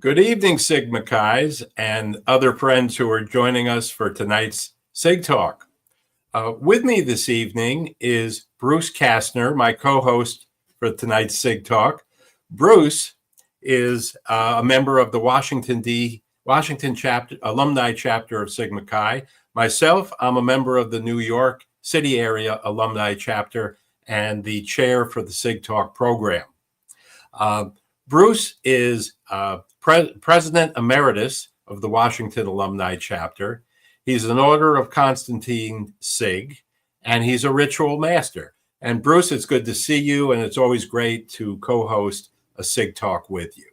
Good evening, Sigma Chi's and other friends who are joining us for tonight's Sig Talk. With me this evening is Bruce Kastner, my co-host for tonight's Sig Talk. Bruce is a member of the Washington chapter, alumni chapter of Sigma Chi. Myself, I'm a member of the New York City area alumni chapter and the chair for the Sig Talk program. Bruce is President Emeritus of the Washington Alumni Chapter. He's an Order of Constantine Sig, and he's a ritual master. And Bruce, it's good to see you, and it's always great to co-host a Sig Talk with you.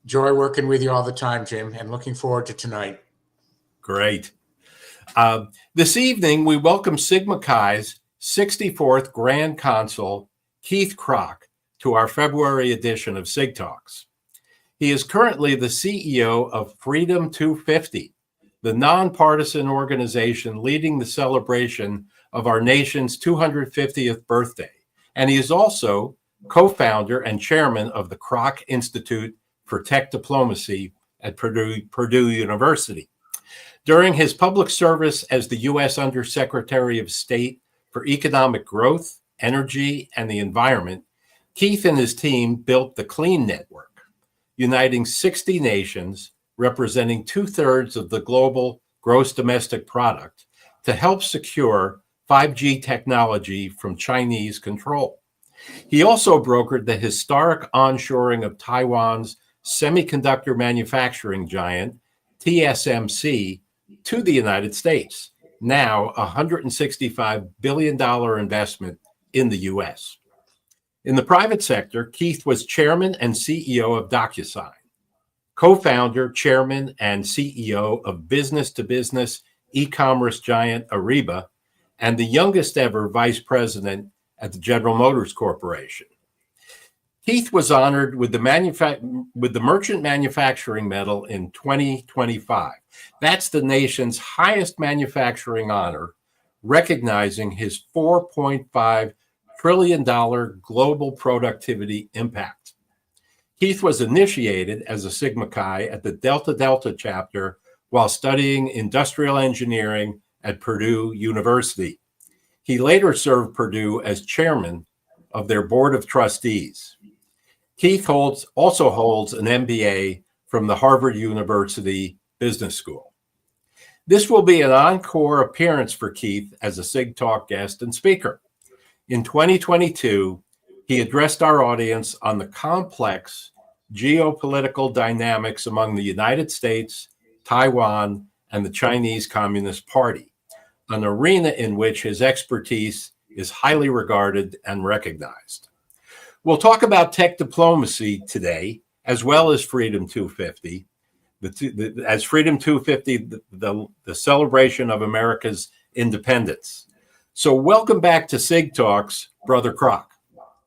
Joy working with you all the time, Jim, and looking forward to tonight. Great. This evening, we welcome Sigma Chi's 64th Grand Consul Keith Krach to our February edition of Sig Talks. He is currently the CEO of Freedom 250, the non-partisan organization leading the celebration of our nation's 250th birthday. And he is also co-founder and chairman of the Krach Institute for Tech Diplomacy at Purdue University. During his public service as the U.S. Undersecretary of State for Economic Growth, Energy, and the Environment, Keith and his team built the Clean Network, uniting 60 nations representing 2/3 of the global gross domestic product to help secure 5G technology from Chinese control. He also brokered the historic onshoring of Taiwan's semiconductor manufacturing giant, TSMC, to the United States, now a $165 billion investment in the U.S. In the private sector, Keith was chairman and CEO of DocuSign, co-founder, chairman, and CEO of business-to-business e-commerce giant Ariba, and the youngest ever vice president at the General Motors Corporation. Keith was honored with the Merchant Manufacturing Medal in 2025. That's the nation's highest manufacturing honor, recognizing his $4.5 trillion global productivity impact. Keith was initiated as a Sigma Chi at the Delta Delta chapter while studying industrial engineering at Purdue University. He later served Purdue as chairman of their board of trustees. Keith also holds an MBA from the Harvard University Business School. This will be an encore appearance for Keith as a Sig Talk guest and speaker. In 2022, he addressed our audience on the complex geopolitical dynamics among the United States, Taiwan, and the Chinese Communist Party, an arena in which his expertise is highly regarded and recognized. We'll talk about tech diplomacy today, as well as Freedom 250. As Freedom 250, the celebration of America's independence. So welcome back to Sig Talks, Brother Krach.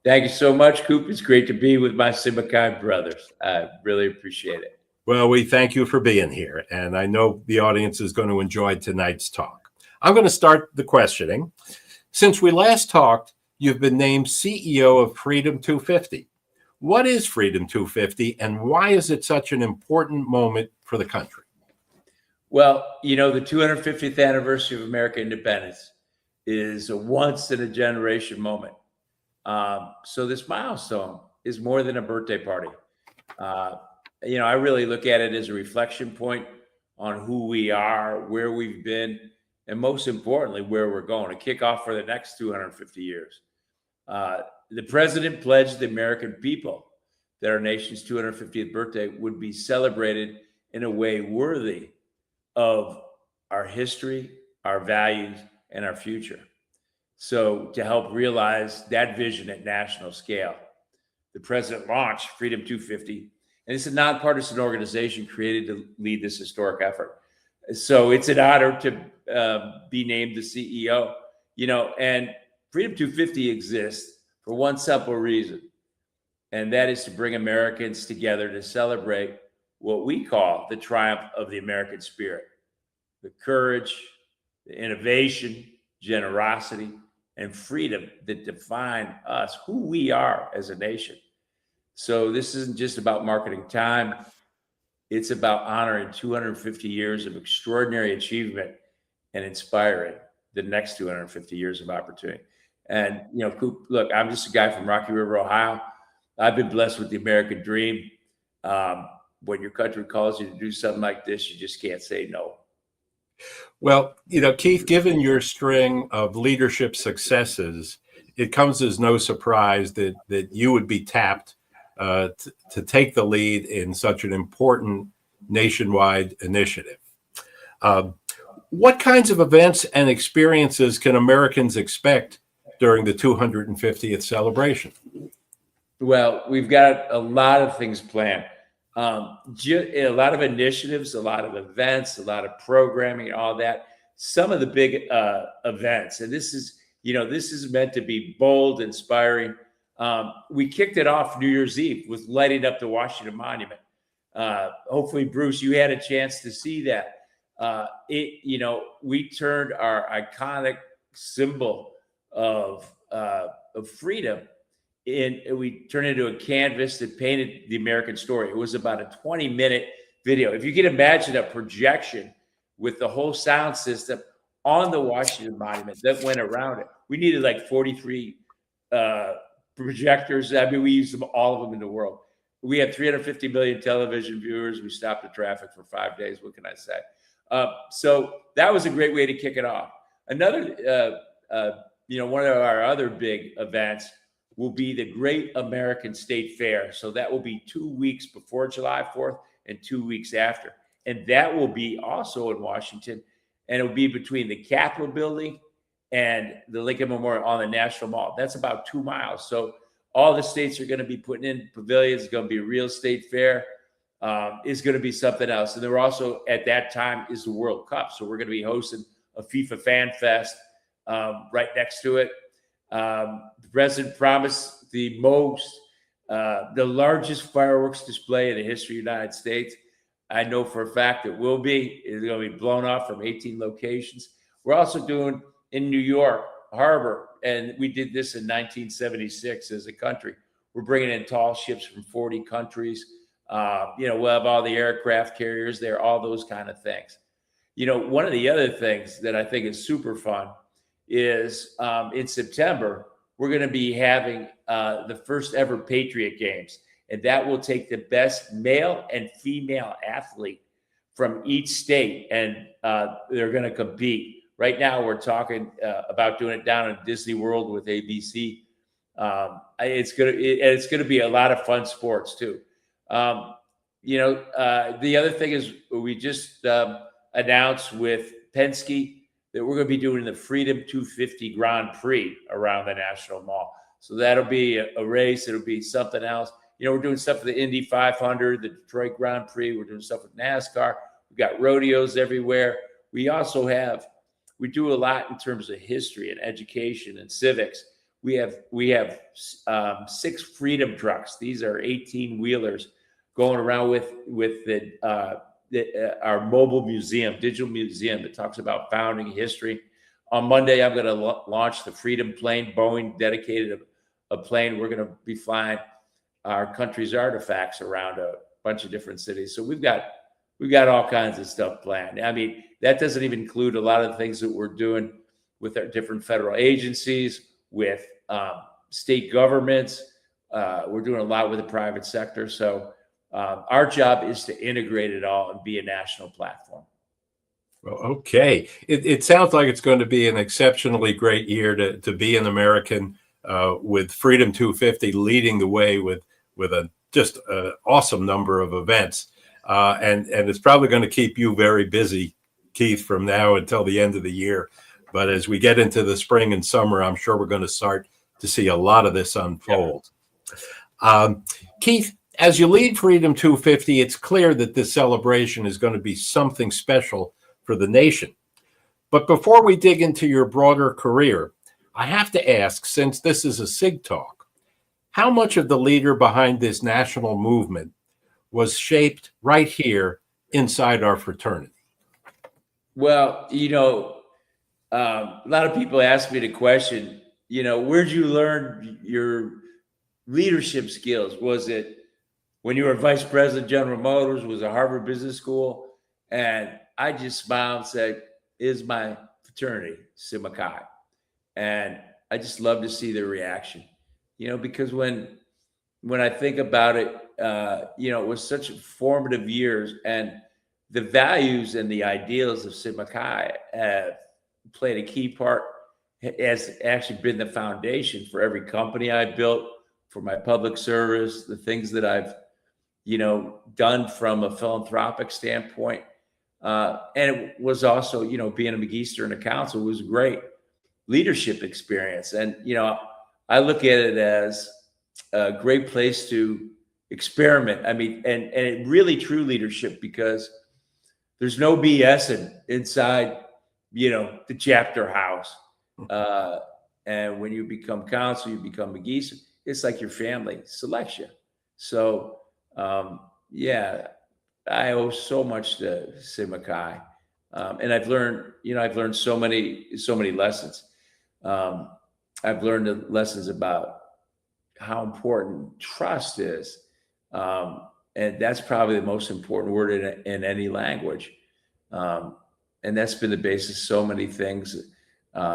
Thank you so much, Coop. It's great to be with my Sigma Chi brothers. I really appreciate it. Well, we thank you for being here, and I know the audience is going to enjoy tonight's talk. I'm going to start the questioning. Since we last talked, you've been named CEO of Freedom 250. What is Freedom 250, and why is it such an important moment for the country? Well, you know, the 250th anniversary of American independence is a once-in-a-generation moment. So this milestone is more than a birthday party. You know, I really look at it as a reflection point on who we are, where we've been, and most importantly, where we're going to kick off for the next 250 years. The president pledged the American people that our nation's 250th birthday would be celebrated in a way worthy of our history, our values, and our future. So to help realize that vision at national scale, the president launched Freedom 250, and it's a nonpartisan organization created to lead this historic effort. So it's an honor to be named the CEO, you know, and Freedom 250 exists for one simple reason, and that is to bring Americans together to celebrate what we call the triumph of the American spirit, the courage, the innovation, generosity, and freedom that define us, who we are as a nation. So this isn't just about marketing time. It's about honoring 250 years of extraordinary achievement and inspiring the next 250 years of opportunity. And, Coop, look, I'm just a guy from Rocky River, Ohio. I've been blessed with the American dream. When your country calls you to do something like this, you just can't say no. Well, Keith, given your string of leadership successes, it comes as no surprise that you would be tapped to take the lead in such an important nationwide initiative. What kinds of events and experiences can Americans expect during the 250th celebration? Well, we've got a lot of things planned. A lot of initiatives, a lot of events, a lot of programming, all that. Some of the big events, and this is meant to be bold, inspiring. We kicked it off New Year's Eve with lighting up the Washington Monument. Hopefully, Bruce, you had a chance to see that. We turned our iconic symbol of freedom, and we turned it into a canvas that painted the American story. It was about a 20-minute video. If you can imagine a projection with the whole sound system on the Washington Monument that went around it. We needed like 43 projectors. I mean, we used all of them in the world. We had 350 million television viewers. We stopped the traffic for 5 days. What can I say? So that was a great way to kick it off. Another, one of our other big events will be the Great American State Fair. So that will be 2 weeks before July 4th and 2 weeks after. And that will be also in Washington. And it will be between the Capitol building and the Lincoln Memorial on the National Mall. That's about 2 miles. So all the states are going to be putting in pavilions. It's going to be a real state fair. It's going to be something else. And there also, at that time, is the World Cup. So we're going to be hosting a FIFA Fan Fest right next to it. The president promised the largest fireworks display in the history of the United States. I know for a fact it will be. It's going to be blown off from 18 locations. We're also doing in New York Harbor, and we did this in 1976 as a country. We're bringing in tall ships from 40 countries. We'll have all the aircraft carriers there, all those kind of things. One of the other things that I think is super fun is in September, we're going to be having the first ever Patriot Games. And that will take the best male and female athlete from each state, and they're going to compete. Right now, we're talking about doing it down in Disney World with ABC. It's going to be a lot of fun sports too. The other thing is we just announced with Penske that we're going to be doing the Freedom 250 Grand Prix around the National Mall. So that'll be a race. It'll be something else. We're doing stuff with the Indy 500, the Detroit Grand Prix. We're doing stuff with NASCAR. We've got rodeos everywhere. We also we do a lot in terms of history and education and civics. We have 6 freedom trucks. These are 18-wheelers going around with our mobile museum, digital museum that talks about founding history. On Monday, I'm going to launch the Freedom Plane. Boeing dedicated a plane. We're going to be flying our country's artifacts around a bunch of different cities. So we've got all kinds of stuff planned. I mean, that doesn't even include a lot of the things that we're doing with our different federal agencies, with state governments. We're doing a lot with the private sector. So our job is to integrate it all and be a national platform. Well, okay. It sounds like it's going to be an exceptionally great year to be an American, with Freedom 250 leading the way with just an awesome number of events. And it's probably going to keep you very busy, Keith, from now until the end of the year. But as we get into the spring and summer, I'm sure we're going to start to see a lot of this unfold. Keith, as you lead Freedom 250, it's clear that this celebration is going to be something special for the nation. But before we dig into your broader career, I have to ask, since this is a Sig Talk, how much of the leader behind this national movement was shaped right here inside our fraternity? Well, a lot of people ask me the question, where'd you learn your leadership skills? Was it when you were vice president, General Motors was a Harvard Business School. And I just smiled and said, is my fraternity, Sigma Chi. And I just love to see their reaction, because when I think about it, it was such formative years, and the values and the ideals of Sigma Chi have played a key part, has actually been the foundation for every company I built, for my public service, the things that I've, done from a philanthropic standpoint. And it was also, being a McGeester in a council was a great leadership experience. And, I look at it as a great place to experiment. I mean, and really true leadership, because there's no BS inside, the chapter house. And when you become council, you become McGeester. It's like your family selection. So, I owe so much to Sigma Chi. And I've learned so many lessons. I've learned the lessons about how important trust is. And that's probably the most important word in any language. And that's been the basis of so many things,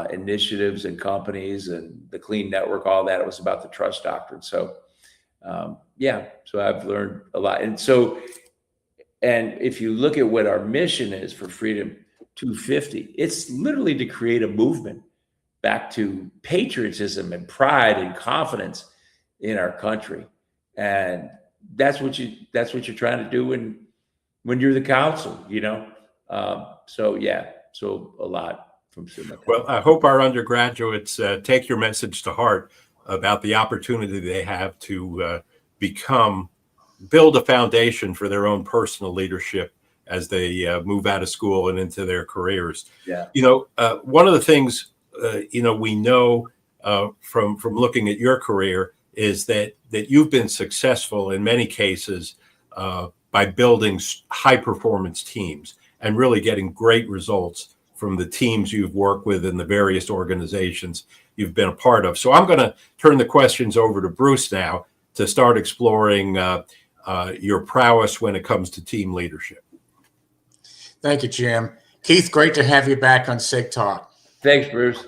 initiatives and companies and the Clean Network, all that. It was about the trust doctrine. So, so I've learned a lot. And if you look at what our mission is for Freedom 250, it's literally to create a movement back to patriotism and pride and confidence in our country. And that's what you're trying to do when you're the council, so a lot from Sigma. Well, I hope our undergraduates take your message to heart about the opportunity they have to build a foundation for their own personal leadership as they move out of school and into their careers. Yeah. One of the things, we know from looking at your career is that you've been successful in many cases by building high performance teams and really getting great results from the teams you've worked with in the various organizations you've been a part of. So I'm going to turn the questions over to Bruce now to start exploring your prowess when it comes to team leadership. Thank you, Jim. Keith, great to have you back on Sig Talk. Thanks, Bruce.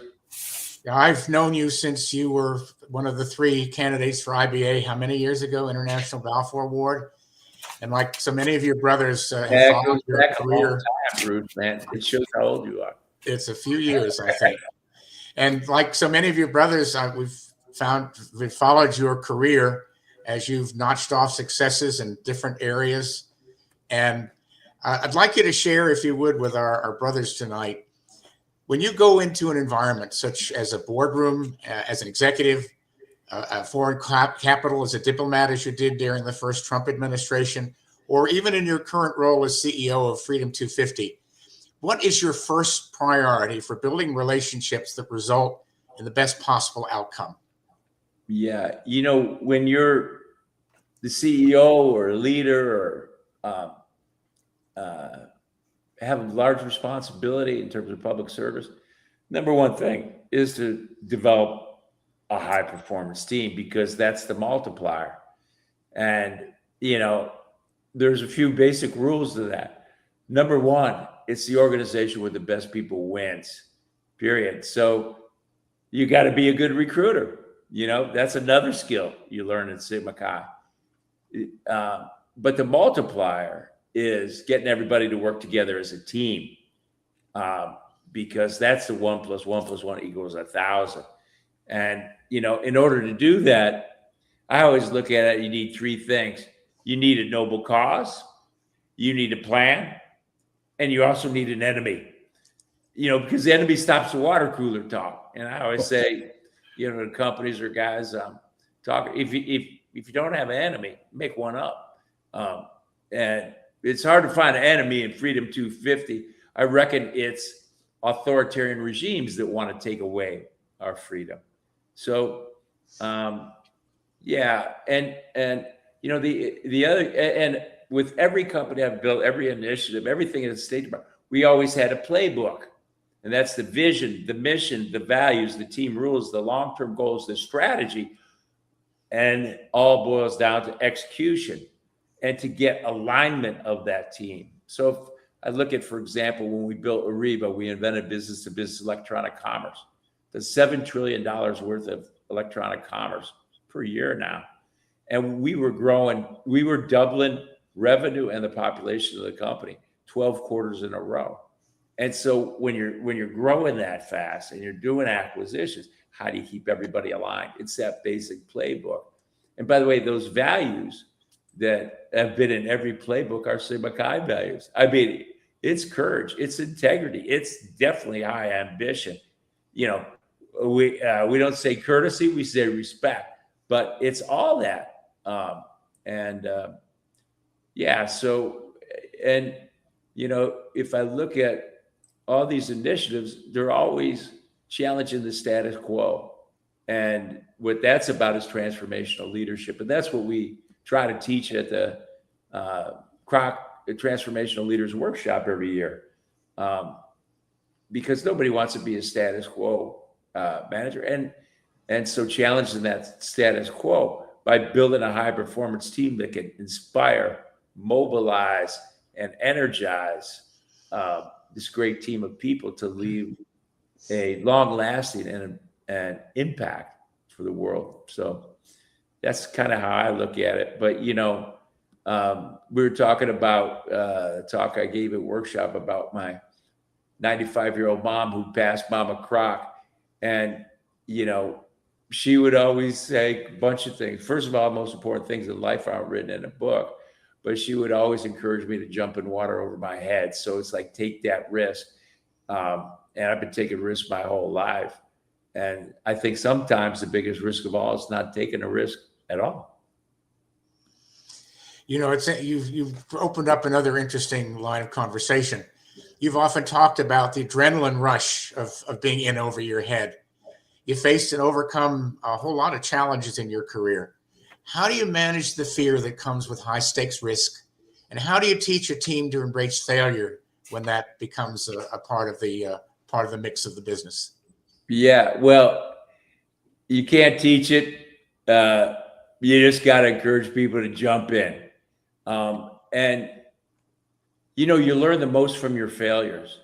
I've known you since you were one of the 3 candidates for IBA, how many years ago, International Balfour Award? And like so many of your brothers have followed your career. Bruce, man. It shows how old you are. It's a few years, I think. And like so many of your brothers, we've followed your career as you've notched off successes in different areas. And I'd like you to share, if you would, with our brothers tonight, when you go into an environment such as a boardroom, as an executive, a foreign capital, as a diplomat, as you did during the first Trump administration, or even in your current role as CEO of Freedom 250, what is your first priority for building relationships that result in the best possible outcome? Yeah. When you're the CEO or a leader or have a large responsibility in terms of public service, number one thing is to develop a high performance team, because that's the multiplier. And, there's a few basic rules to that. Number one, it's the organization where the best people wins, period. So you got to be a good recruiter. That's another skill you learn in Sigma Chi. But the multiplier is getting everybody to work together as a team, because that's the 1 + 1 + 1 = 1,000. And, in order to do that, I always look at it, you need 3 things. You need a noble cause, you need a plan, and you also need an enemy, because the enemy stops the water cooler talk. And I always say, to companies or guys, talk, if you don't have an enemy, make one up. And it's hard to find an enemy in Freedom 250. I reckon it's authoritarian regimes that want to take away our freedom. So, the other, and with every company I've built, every initiative, everything in the State Department, we always had a playbook. And that's the vision, the mission, the values, the team rules, the long-term goals, the strategy, and all boils down to execution. and to get alignment of that team. So if I look at, for example, when we built Ariba, we invented business-to-business electronic commerce. There's $7 trillion worth of electronic commerce per year now. And we were growing, we were doubling revenue and the population of the company 12 quarters in a row. And so when you're growing that fast and you're doing acquisitions, how do you keep everybody aligned? It's that basic playbook. And by the way, those values that have been in every playbook are Sigma Chi values. I mean, it's courage, it's integrity, it's definitely high ambition. You know, we don't say courtesy, we say respect, but it's all that. Yeah, so, and, you know, if I look at all these initiatives, they're always challenging the status quo. And what that's about is transformational leadership. And that's what we try to teach at the Krach Transformational Leaders Workshop every year. Because nobody wants to be a status quo manager. And so challenging that status quo by building a high performance team that can inspire, mobilize, and energize this great team of people to leave a long lasting and impact for the world. So that's kind of how I look at it. But, you know, we were talking about a talk I gave at workshop about my 95-year-old mom who passed, Mama Krach. And, you know, she would always say a bunch of things. First of all, the most important things in life aren't written in a book, but she would always encourage me to jump in water over my head. So it's like, take that risk. And I've been taking risks my whole life. And I think sometimes the biggest risk of all is not taking a risk at all. You know, you've opened up another interesting line of conversation. You've often talked about the adrenaline rush of being in over your head. You faced and overcome a whole lot of challenges in your career. How do you manage the fear that comes with high stakes risk? And how do you teach a team to embrace failure when that becomes a part of the mix of the business? Yeah, well, you can't teach it. You just got to encourage people to jump in. And, you know, you learn the most from your failures.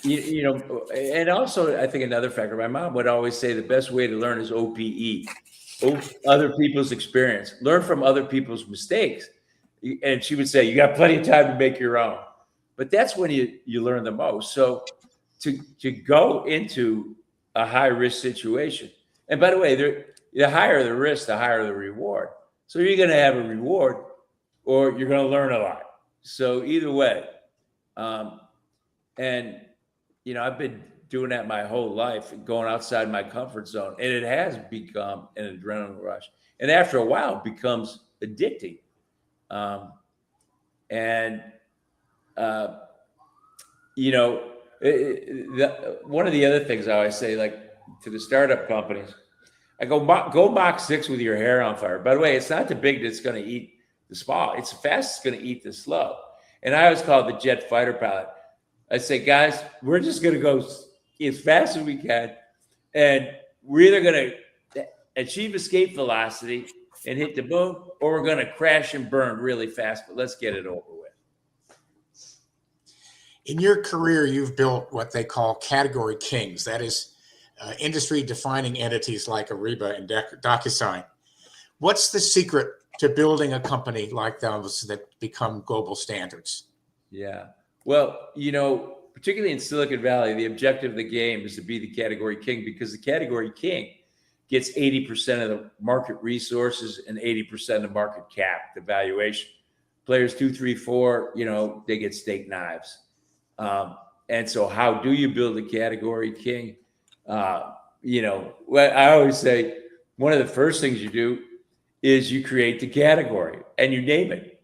You know, and also I think another factor, my mom would always say the best way to learn is OPE, other people's experience. Learn from other people's mistakes. And she would say, you got plenty of time to make your own. But that's when you learn the most. So to go into a high risk situation, and by the way, the higher the risk, the higher the reward. So you're going to have a reward or you're going to learn a lot. So either way, and you know, I've been doing that my whole life, going outside my comfort zone, and it has become an adrenaline rush. And after a while, it becomes addicting. You know, one of the other things I always say, like to the startup companies, I go Mach 6 with your hair on fire. By the way, it's not the big that's going to eat the small. It's the fast that's going to eat the slow. And I always call it the jet fighter pilot. I say, guys, we're just going to go as fast as we can. And we're either going to achieve escape velocity and hit the moon, or we're going to crash and burn really fast, but let's get it over with. In your career, you've built what they call category kings. That is industry-defining entities like Ariba and DocuSign. What's the secret to building a company like those that become global standards? Yeah. Well, you know, particularly in Silicon Valley, the objective of the game is to be the category king, because the category king gets 80% of the market resources and 80% of the market cap, the valuation. Players 2, 3, 4, you know, they get steak knives. And so how do you build a category king? You know, well, I always say one of the first things you do is you create the category and you name it.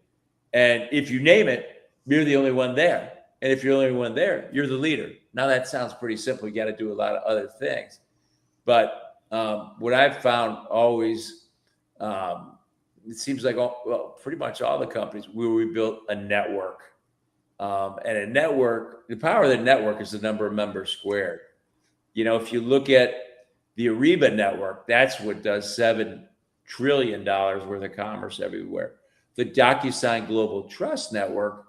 And if you name it, you're the only one there. And if you're the only one there, you're the leader. Now that sounds pretty simple. You got to do a lot of other things. But what I've found always, it seems like pretty much all the companies where we built a network. And a network, the power of the network is the number of members squared. You know, if you look at the Ariba network, that's what does $7 trillion worth of commerce everywhere. The DocuSign Global Trust Network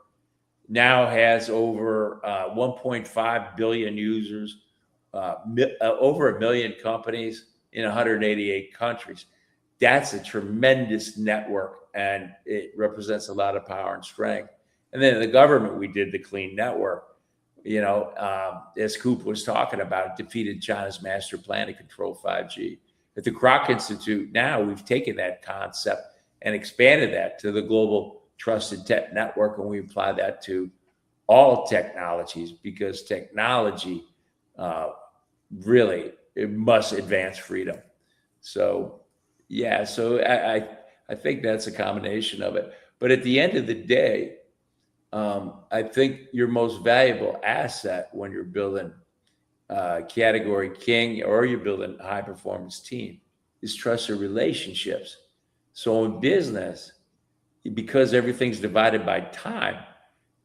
now has over 1.5 billion users, over 1 million companies in 188 countries. That's a tremendous network, and it represents a lot of power and strength. And then in the government, we did the Clean Network. As Coop was talking about, defeated China's master plan to control 5G. At the Krach Institute now, we've taken that concept and expanded that to the Global Trusted Tech Network, and we apply that to all technologies, because technology really, it must advance freedom. So yeah, so I think that's a combination of it. But at the end of the day, I think your most valuable asset when you're building Category King or you're building a high performance team is trusted relationships. So in business, because everything's divided by time,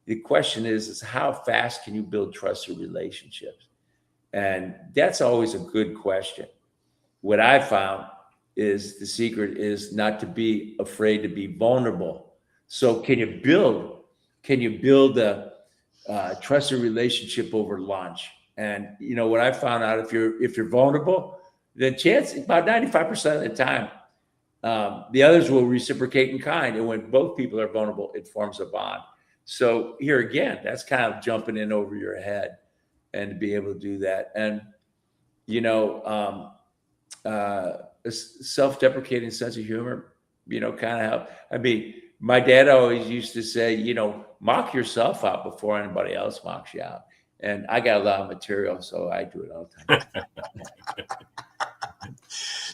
the question is how fast can you build trusted relationships? And that's always a good question. What I found is the secret is not to be afraid to be vulnerable. So can you build a trusted relationship over lunch? And what I found out, if you're vulnerable, the chance about 95% of the time, the others will reciprocate in kind. And when both people are vulnerable, it forms a bond. So here again, that's kind of jumping in over your head, and to be able to do that. And a self-deprecating sense of humor, kind of help. I mean, my dad always used to say, mock yourself out before anybody else mocks you out. And I got a lot of material, so I do it all the time.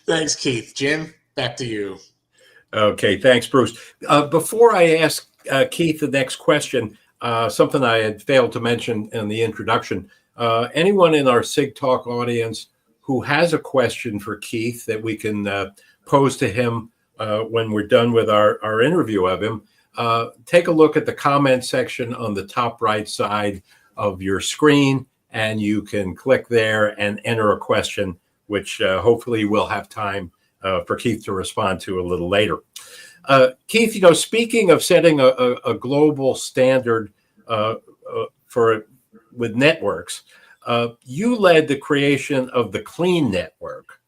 Thanks, Keith. Jim, back to you. Okay, thanks, Bruce. Before I ask Keith the next question, something I had failed to mention in the introduction, anyone in our Sig Talk audience who has a question for Keith that we can pose to him when we're done with our interview of him, take a look at the comment section on the top right side of your screen, and you can click there and enter a question, which hopefully we'll have time for Keith to respond to a little later. Keith, speaking of setting a global standard with networks, you led the creation of the Clean Network,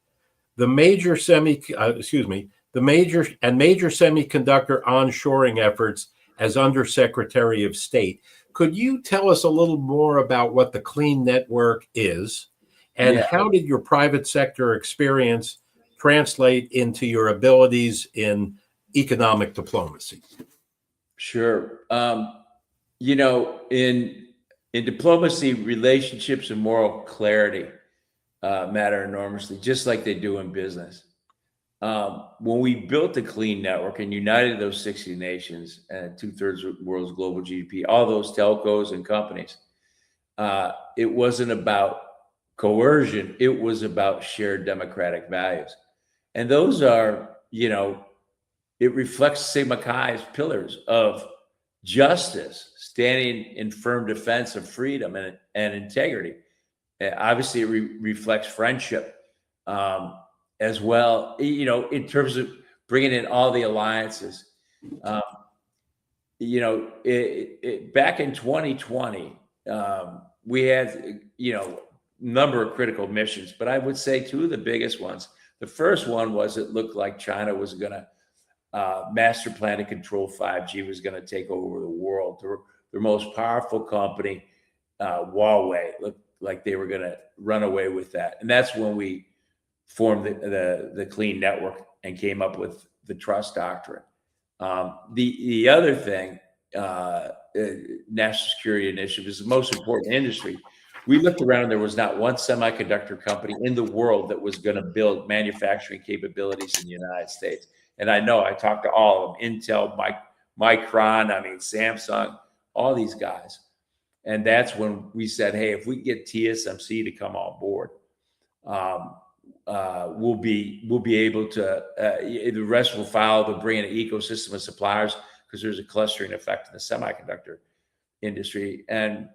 the major semiconductor onshoring efforts as Undersecretary of State. Could you tell us a little more about what the Clean Network is, and how did your private sector experience translate into your abilities in economic diplomacy? Sure. In diplomacy, relationships and moral clarity matter enormously, just like they do in business. When we built the Clean Network and united those 60 nations and 2/3 of the world's global GDP, all those telcos and companies, it wasn't about coercion. It was about shared democratic values. And those are, it reflects Sigma Chi's pillars of justice, standing in firm defense of freedom and integrity. Obviously, it reflects friendship as well, in terms of bringing in all the alliances. Back in 2020, we had, number of critical missions, but I would say two of the biggest ones. The first one was it looked like China was going to master plan to control 5G, was going to take over the world. Their most powerful company, Huawei, looked like they were going to run away with that. And that's when we formed the Clean Network and came up with the trust doctrine. The other thing, national security initiative, is the most important industry. We looked around, there was not one semiconductor company in the world that was going to build manufacturing capabilities in the United States. And I know I talked to all of them, Intel, Micron, Samsung, all these guys. And that's when we said, hey, if we get TSMC to come on board, we'll be able to, the rest will follow. They'll bring in an ecosystem of suppliers, because there's a clustering effect in the semiconductor industry. And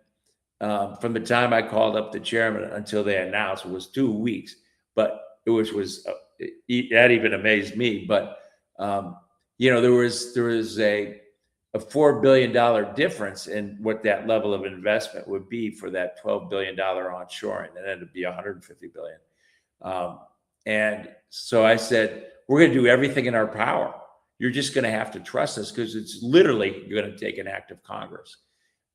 from the time I called up the chairman until they announced, it was 2 weeks, but it was that even amazed me. But there was a $4 billion difference in what that level of investment would be for that $12 billion onshoring, and then it'd be $150 billion. And so I said, we're going to do everything in our power. You're just going to have to trust us, because it's literally going to take an act of Congress.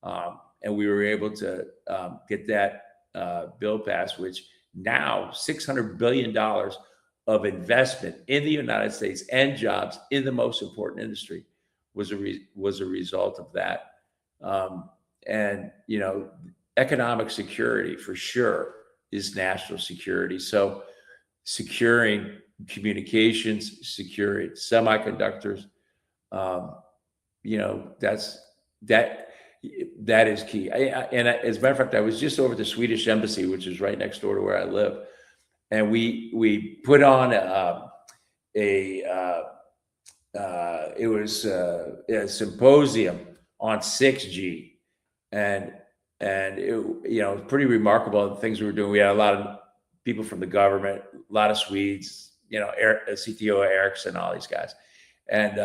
And we were able to get that bill passed, which now $600 billion of investment in the United States and jobs in the most important industry was a result of that. And economic security for sure is national security. So securing communications, securing semiconductors, that is key. And as a matter of fact, I was just over at the Swedish embassy, which is right next door to where I live, and we put on it was a symposium on 6G, and it was pretty remarkable the things we were doing. We had a lot of people from the government, a lot of Swedes, CTO Ericsson, all these guys, and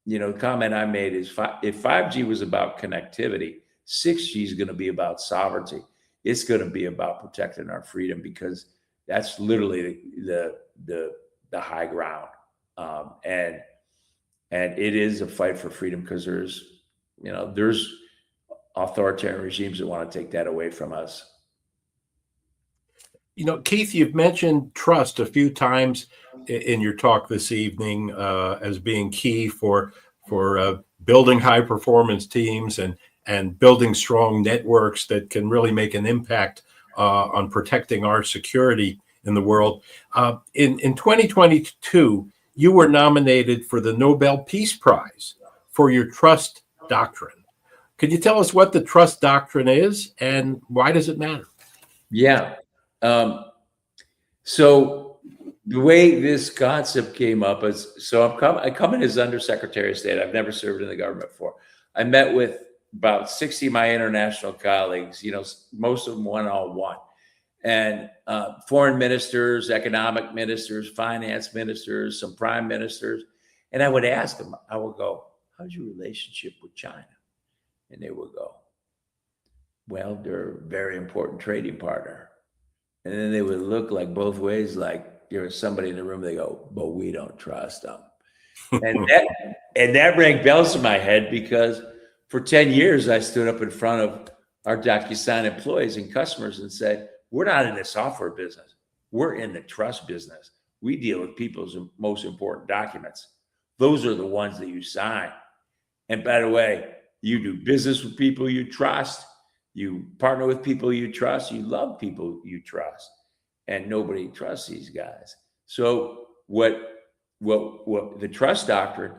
the comment I made is if 5G was about connectivity, 6G is going to be about sovereignty. It's going to be about protecting our freedom, because that's literally the high ground. And it is a fight for freedom, because there's authoritarian regimes that want to take that away from us. Keith, you've mentioned trust a few times in your talk this evening as being key for building high performance teams and building strong networks that can really make an impact on protecting our security in the world. In 2022, you were nominated for the Nobel Peace Prize for your trust doctrine. Could you tell us what the trust doctrine is and why does it matter? Yeah. So the way this concept came up is, I come in as Undersecretary of State. I've never served in the government before. I met with about 60 of my international colleagues, most of them one-on-one, and foreign ministers, economic ministers, finance ministers, some prime ministers. And I would ask them, I would go, how's your relationship with China? And they would go, well, they're a very important trading partner. And then they would look like both ways, like there was somebody in the room. They go, but we don't trust them. And that rang bells in my head, because for 10 years, I stood up in front of our DocuSign employees and customers and said, we're not in the software business. We're in the trust business. We deal with people's most important documents. Those are the ones that you sign. And by the way, you do business with people you trust. You partner with people you trust. You love people you trust, and nobody trusts these guys. So what the trust doctrine,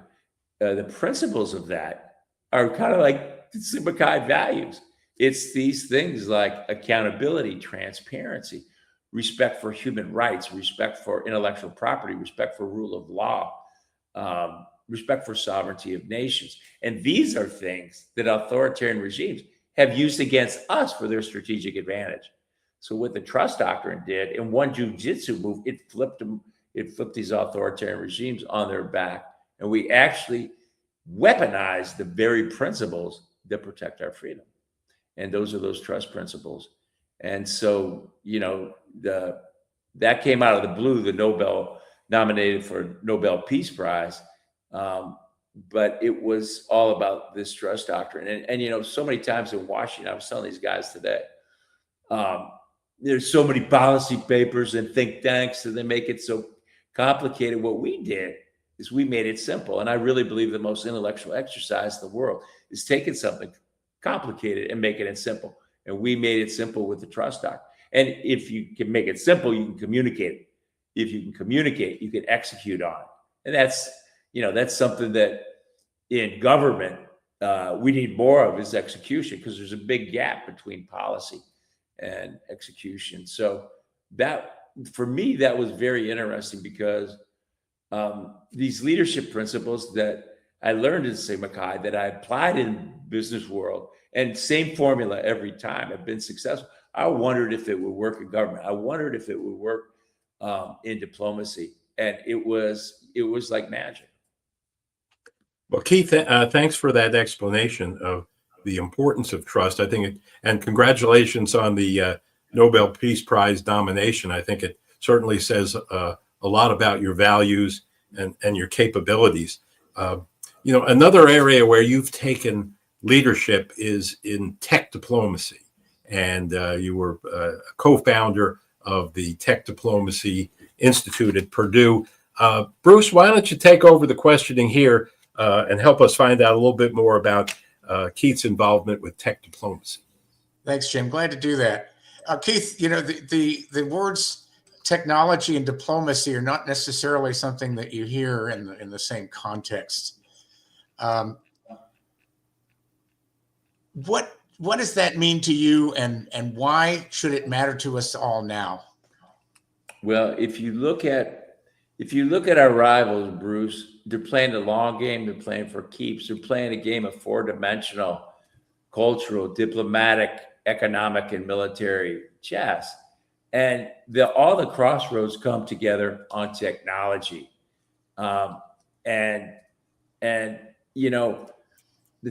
the principles of that are kind of like the Sigma Chi values. It's these things like accountability, transparency, respect for human rights, respect for intellectual property, respect for rule of law, respect for sovereignty of nations. And these are things that authoritarian regimes have used against us for their strategic advantage. So what the trust doctrine did, in one jujitsu move, it flipped these authoritarian regimes on their back. And we actually weaponized the very principles that protect our freedom. And those are those trust principles. And so, that came out of the blue, the Nobel nominated for Nobel Peace Prize. But it was all about this trust doctrine. And so many times in Washington, I was telling these guys today, there's so many policy papers and think tanks, and they make it so complicated. What we did is we made it simple. And I really believe the most intellectual exercise in the world is taking something complicated and making it simple. And we made it simple with the trust doctrine. And if you can make it simple, you can communicate it. If you can communicate, you can execute on it. And that's something that in government we need more of, is execution, because there's a big gap between policy and execution. So that, for me, that was very interesting, because these leadership principles that I learned in Sigma Chi, that I applied in business world, and same formula every time, have been successful. I wondered if it would work in government. I wondered if it would work in diplomacy. and it was like magic. Well, Keith, thanks for that explanation of the importance of trust. I think, and congratulations on the Nobel Peace Prize nomination. I think it certainly says a lot about your values and your capabilities. Another area where you've taken leadership is in tech diplomacy, and you were a co-founder of the Tech Diplomacy Institute at Purdue. Bruce, why don't you take over the questioning here and help us find out a little bit more about Keith's involvement with tech diplomacy? Thanks, Jim. Glad to do that. Keith, the words technology and diplomacy are not necessarily something that you hear in the same context. What does that mean to you, and why should it matter to us all now? Well, if you look at our rivals, Bruce, they're playing the long game. They're playing for keeps. They're playing a game of four-dimensional, cultural, diplomatic, economic, and military chess. And all the crossroads come together on technology. And the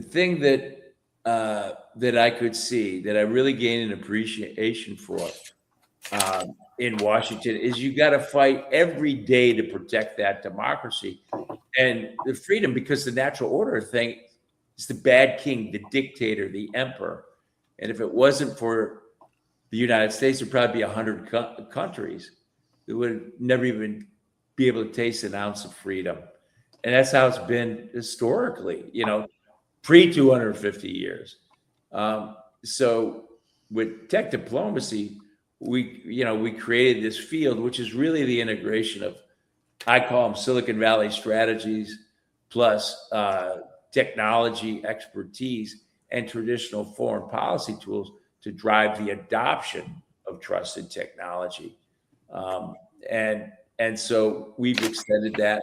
thing that I could see that I really gained an appreciation for in Washington is you got to fight every day to protect that democracy and the freedom, because the natural order thing is the bad king, the dictator, the emperor. And if it wasn't for the United States, there'd probably be 100 countries that would never even be able to taste an ounce of freedom. And that's how it's been historically, pre 250 years. So with tech diplomacy, we created this field, which is really the integration of, I call them Silicon Valley strategies plus technology expertise and traditional foreign policy tools to drive the adoption of trusted technology. And so we've extended that,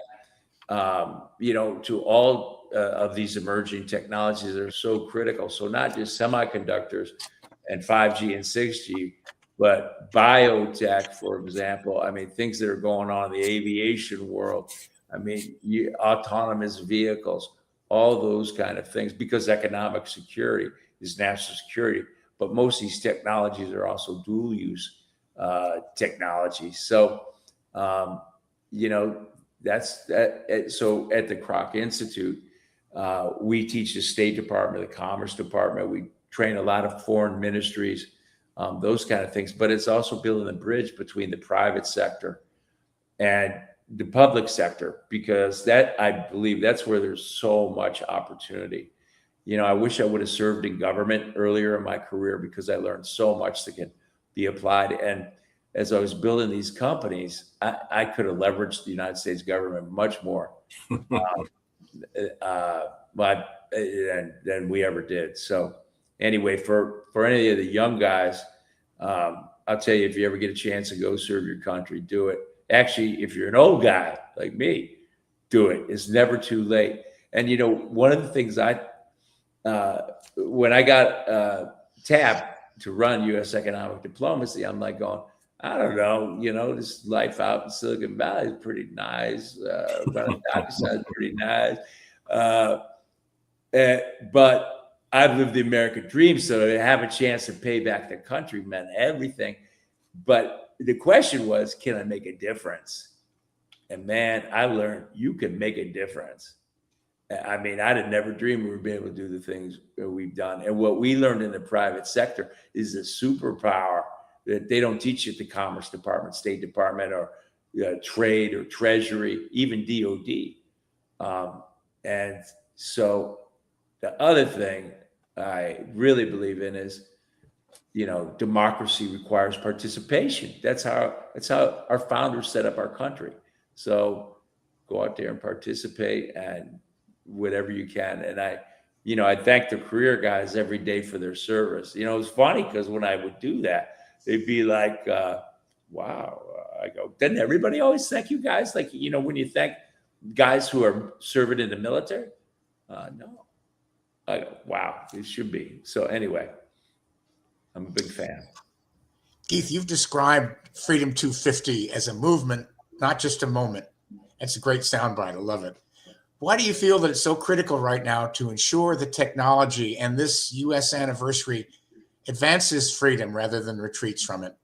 to all of these emerging technologies that are so critical. So not just semiconductors and 5G and 6G, but biotech, for example. I mean, things that are going on in the aviation world. I mean, autonomous vehicles, all those kind of things, because economic security is national security. But most of these technologies are also dual use technologies. So, that's that. So at the Krach Institute, we teach the State Department, the Commerce Department. We train a lot of foreign ministries, those kind of things. But it's also building a bridge between the private sector and the public sector, because I believe that's where there's so much opportunity. I wish I would have served in government earlier in my career, because I learned so much that can be applied. And as I was building these companies, I could have leveraged the United States government much more than we ever did. So anyway, for any of the young guys, I'll tell you, if you ever get a chance to go serve your country, do it. Actually, if you're an old guy like me, do it. It's never too late. And, one of the things when I got tapped to run U.S. economic diplomacy, I'm like going, I don't know, this life out in Silicon Valley is pretty nice. But it's pretty nice. But I've lived the American dream, so to have a chance to pay back the country meant everything. But the question was, can I make a difference? And man, I learned you can make a difference. I mean, I'd have never dreamed we would be able to do the things that we've done. And what we learned in the private sector is a superpower that they don't teach you at the Commerce Department, State Department, or Trade or Treasury, even DOD. And so the other thing I really believe in is, democracy requires participation. That's how our founders set up our country. So go out there and participate, and whatever you can. And I thank the career guys every day for their service. It was funny, because when I would do that, they'd be like, wow. I go, doesn't everybody always thank you guys? Like, when you thank guys who are serving in the military? No. I go, wow, it should be. So anyway, I'm a big fan. Keith, you've described Freedom 250 as a movement not just a moment. It's a great soundbite. I love it. Why do you feel that it's so critical right now to ensure the technology and this U.S. anniversary advances freedom rather than retreats from it?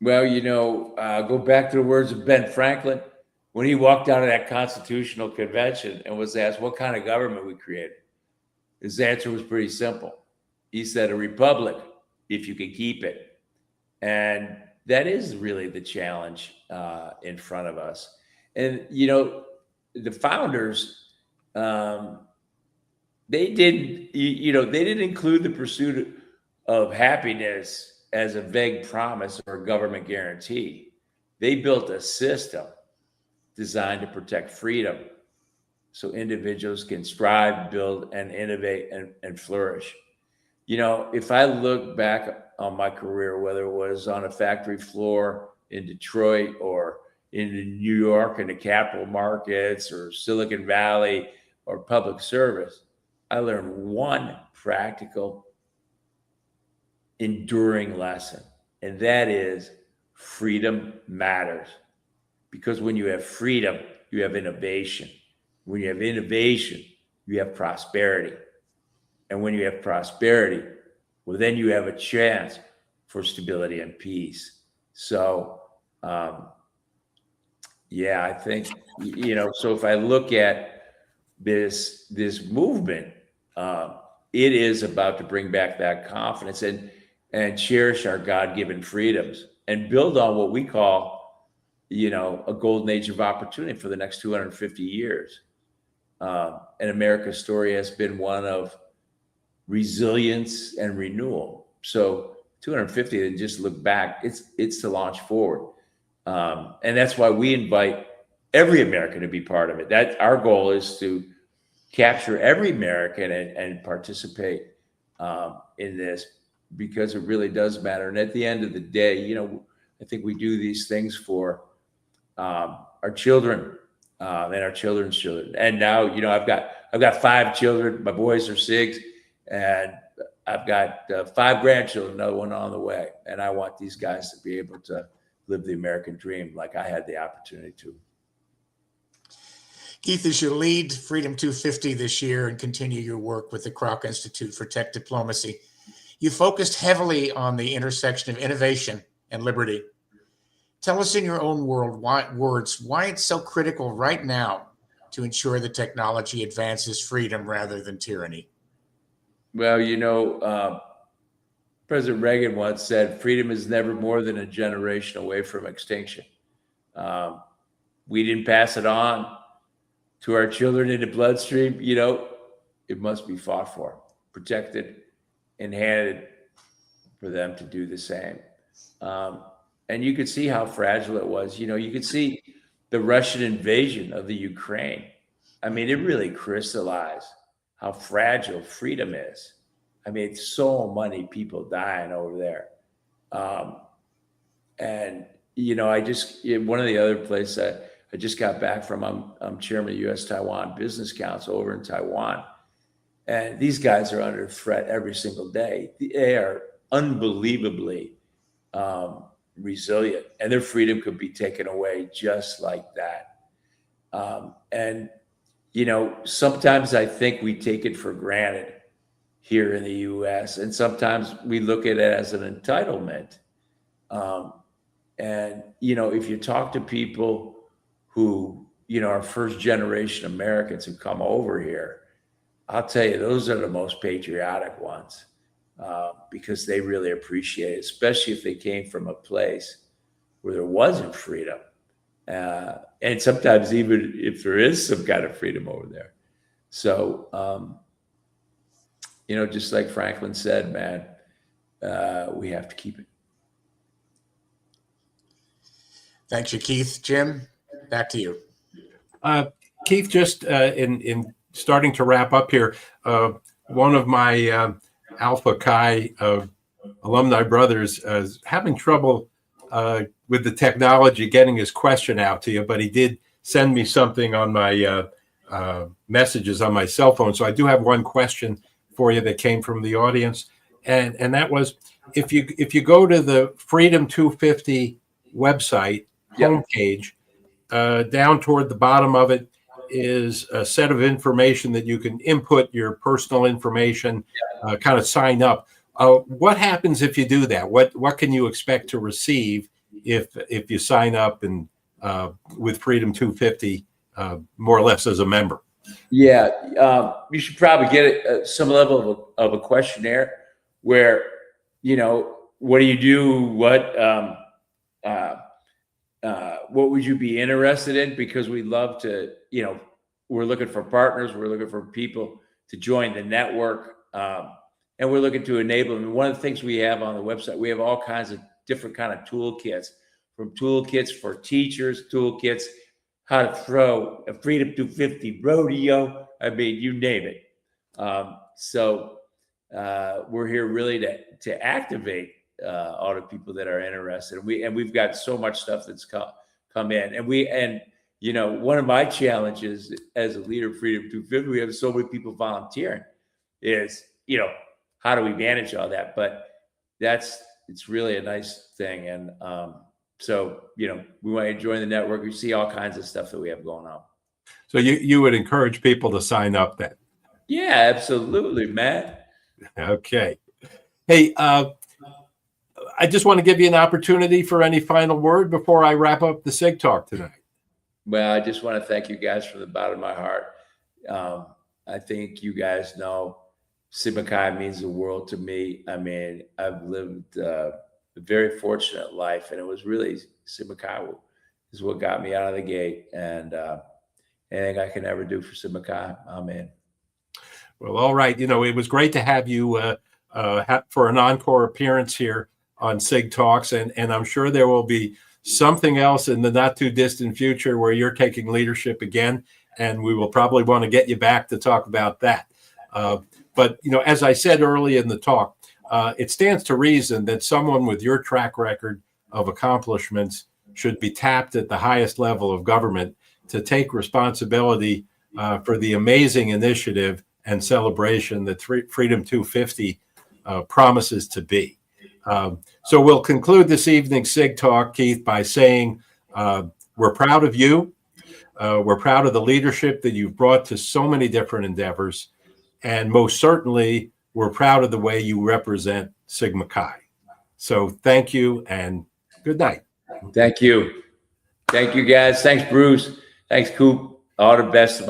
Well, go back to the words of Ben Franklin when he walked out of that constitutional convention and was asked what kind of government we created. His answer was pretty simple. He said, a republic, if you can keep it. And that is really the challenge in front of us. And, the founders, they didn't include the pursuit of happiness as a vague promise or a government guarantee. They built a system designed to protect freedom so individuals can strive, build, and innovate and flourish. If I look back on my career, whether it was on a factory floor in Detroit or in New York in the capital markets or Silicon Valley or public service, I learned one practical, enduring lesson, and that is freedom matters. Because when you have freedom, you have innovation. When you have innovation, you have prosperity. And when you have prosperity, well, then you have a chance for stability and peace. So, I think, so if I look at this movement, it is about to bring back that confidence and cherish our God-given freedoms and build on what we call, a golden age of opportunity for the next 250 years. And America's story has been one of resilience and renewal. So 250, and just look back, it's to launch forward. And that's why we invite every American to be part of it. That our goal is to capture every American and participate in this, because it really does matter. And at the end of the day, I think we do these things for our children and our children's children. And now, I've got 5 children. My boys are 6, and I've got 5 grandchildren, another one on the way. And I want these guys to be able to live the American dream like I had the opportunity to. Keith, as you lead Freedom 250 this year and continue your work with the Krach Institute for Tech Diplomacy, you focused heavily on the intersection of innovation and liberty. Tell us in your own words why it's so critical right now to ensure the technology advances freedom rather than tyranny. Well, President Reagan once said, freedom is never more than a generation away from extinction. We didn't pass it on to our children in the bloodstream. It must be fought for, protected, and handed for them to do the same. And you could see how fragile it was. You could see the Russian invasion of the Ukraine. I mean, it really crystallized how fragile freedom is. I mean, it's so many people dying over there. And, one of the other places I just got back from, I'm chairman of U.S.-Taiwan Business Council over in Taiwan. And these guys are under threat every single day. They are unbelievably resilient, and their freedom could be taken away just like that. And sometimes I think we take it for granted here in the U.S., and sometimes we look at it as an entitlement. And if you talk to people who are first generation Americans who come over here, I'll tell you, those are the most patriotic ones. Because they really appreciate it, especially if they came from a place where there wasn't freedom. And sometimes even if there is some kind of freedom over there. So, just like Franklin said, man, we have to keep it. Thank you, Keith. Jim, back to you. Keith, just in starting to wrap up here, one of my Alpha Chi alumni brothers is having trouble with the technology getting his question out to you, but he did send me something on my messages on my cell phone. So I do have one question for you that came from the audience, and that was, if you go to the Freedom 250 website homepage. Down toward the bottom of it is a set of information that you can input your personal information, kind of sign up. What happens if you do that? What can you expect to receive if you sign up and with Freedom 250 more or less as a member? Yeah, you should probably get some level of a questionnaire where, what do you do? What would you be interested in? Because we'd love to, we're looking for partners. We're looking for people to join the network. And we're looking to enable them. And one of the things we have on the website, we have all kinds of different kind of toolkits, from toolkits for teachers, toolkits, how to throw a Freedom 250 rodeo. I mean, you name it. So we're here really to activate all the people that are interested. We've got so much stuff that's come in. And one of my challenges as a leader of Freedom 250, we have so many people volunteering, is, how do we manage all that? But it's really a nice thing. And so, we want you to join the network. You see all kinds of stuff that we have going on. So you would encourage people to sign up then? Yeah, absolutely, Matt. Okay. Hey, I just want to give you an opportunity for any final word before I wrap up the Sig Talk tonight. Well, I just want to thank you guys from the bottom of my heart. I think you guys know Sigma Chi means the world to me. I mean, I've lived a very fortunate life, and it was really Sigma Chi is what got me out of the gate. And anything I can ever do for Sigma Chi, I'm in. Well, all right. It was great to have you for an encore appearance here on Sig Talks, and I'm sure there will be something else in the not too distant future where you're taking leadership again, and we will probably want to get you back to talk about that. But as I said early in the talk, it stands to reason that someone with your track record of accomplishments should be tapped at the highest level of government to take responsibility for the amazing initiative and celebration that Freedom 250 promises to be. So we'll conclude this evening's Sig Talk, Keith, by saying we're proud of you. We're proud of the leadership that you've brought to so many different endeavors. And most certainly, we're proud of the way you represent Sigma Chi. So thank you and good night. Thank you. Thank you, guys. Thanks, Bruce. Thanks, Coop. All the best.